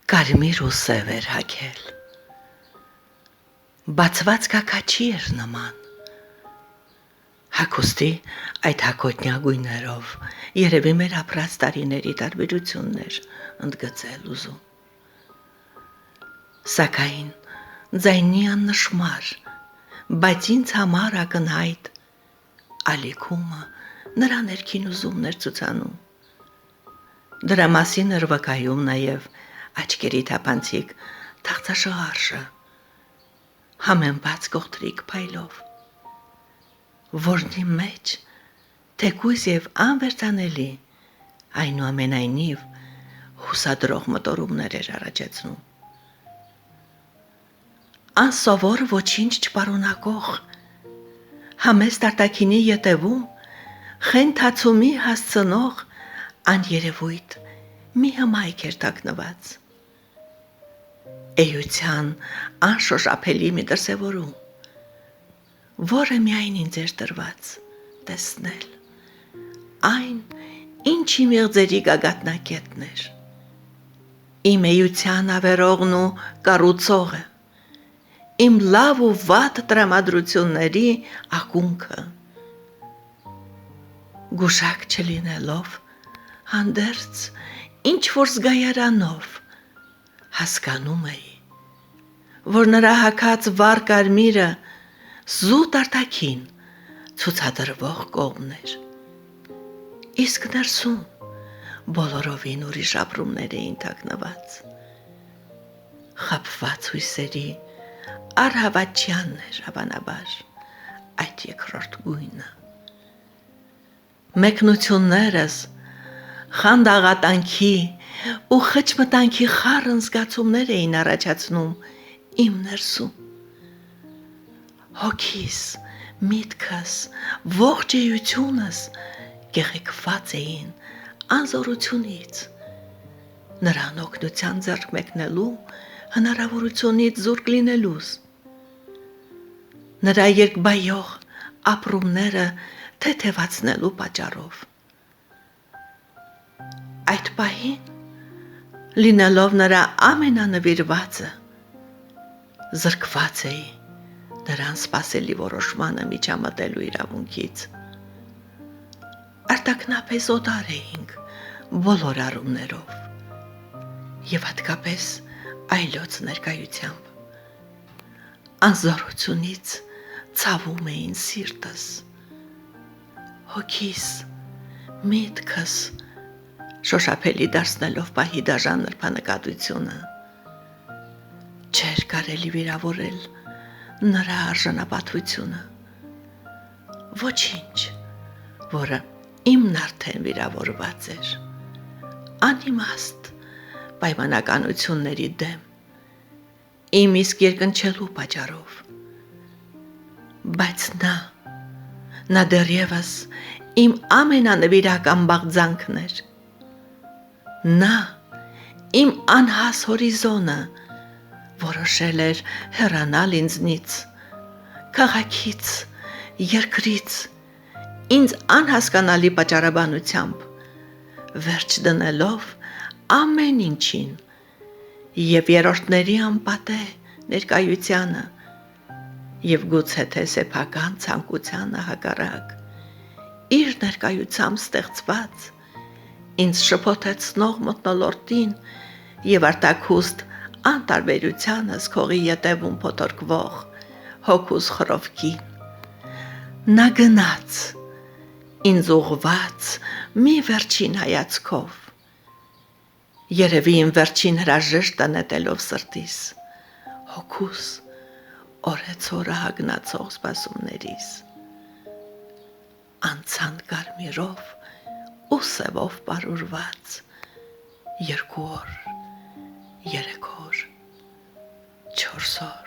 Կարմիր ու սև էր հագել, բացված կաքաչի էր նման, հագուստի այդ հակոտնյա գույներով երևի մեր ապրած տարիների տարբերություններ ընդգծել ուզում, սակայն ձայնի աննշմար, բայց ինձ համար ակնհայտ ալիքումը նրա ներքին ուզումներ ցուցանում, դրա մասին էր վկայում նաև աչքերի թափանցիկ թախծաշղարշը, համեմված կողտրիկ փայլով, որնի մեջ թեկուզ եւ անվերցանելի այնուամենայնիվ հուսադրող մտորումներ էր առաջացնում, անսովոր ոչինչ չպարունակող, համեստ արտաքինի ետևում խենթացումի հասցնող աներևույթ մի հմայք էր թաքնված, էության անշոշափելի մի դրսևորում, որը միայն ինձ էր տրված տեսնել, այն ինչի մեղձերի գագաթնակետն էր, իմ էության ավերողն ու կառուցողը, իմ լավ ու վատ տրամադրությունների ակունքը, գուշակ չլինելով, հանդերձ ինչ որ զգայարանով հասկանում էի, որ նրա հագած վառ կարմիրը զուտ արտաքին ցուցադրվող կողմն էր, իսկ ներսում բոլորովին ուրիշ ապրումներ էին թաքնված, խաբված հույսերի առհավատչյանն էր հավանաբար այդ երկրորդ գույնը, մեկնություններս խանդաղատանքի ու խճմտանքի խառն զգացումներ էին առաջացնում իմ ներսում, հոգիս, միտքս, ողջ էությունս գեղեցկված էին անզորությունից, նրան օգնության ձեռք մեկնելու հնարավորությունից զուրկ լինելուս, նրա երկբայող ապրումները թեթևացնելու պատճառով, այդ պահին լինելով նրա ամենանվիրվածը, զրկված էի նրան սպասելի որոշմանը միջամտելու իրավունքից, արտաքնապես օտար էինք բոլոր առումներով և հատկապես այլոց ներկայությամբ, անզորությունից ցավում էին սիրտս, հոգիս, միտքս, շոշափելի դարձնելով պահի դաժան նրբանկատությունը, չէր կարելի վիրավորել նրա արժանապատվությունը, ոչինչ, որը իմն արդեն վիրավորված էր, անիմաստ պայմանականությունների դեմ, իմ իսկ երկնչելու պատճառով, բայց նա դեռևս իմ ամենանվիրական բաղձանքն էր, նա իմ անհաս հորիզոնը որոշել էր հեռանալ ինձնից, քաղաքից, երկրից, ինձ անհասկանալի պատճառաբանությամբ, վերջ դնելով ամեն ինչին և երրորդների անպատե ներկայությանը և գուցե թե սեփական ցանկությանը հակառակ, իր ներկայությամբ ստեղծված, ինձ շփոթեցնող մթնոլորտին և արտաքուստ անտարբերությանս քողի ետևում փոթորկվող հոգուս խռովքին, նա գնաց, ինձ ուղղված մի վերջին հայացքով, երևի իմ վերջին հրաժեշտը նետելով սրտիս, հոգուս օրեցօրը հագնացող սպասումներիս, անցան կարմիրով ու սևով պարուրված 2 օր, 3 օր, 4 օր,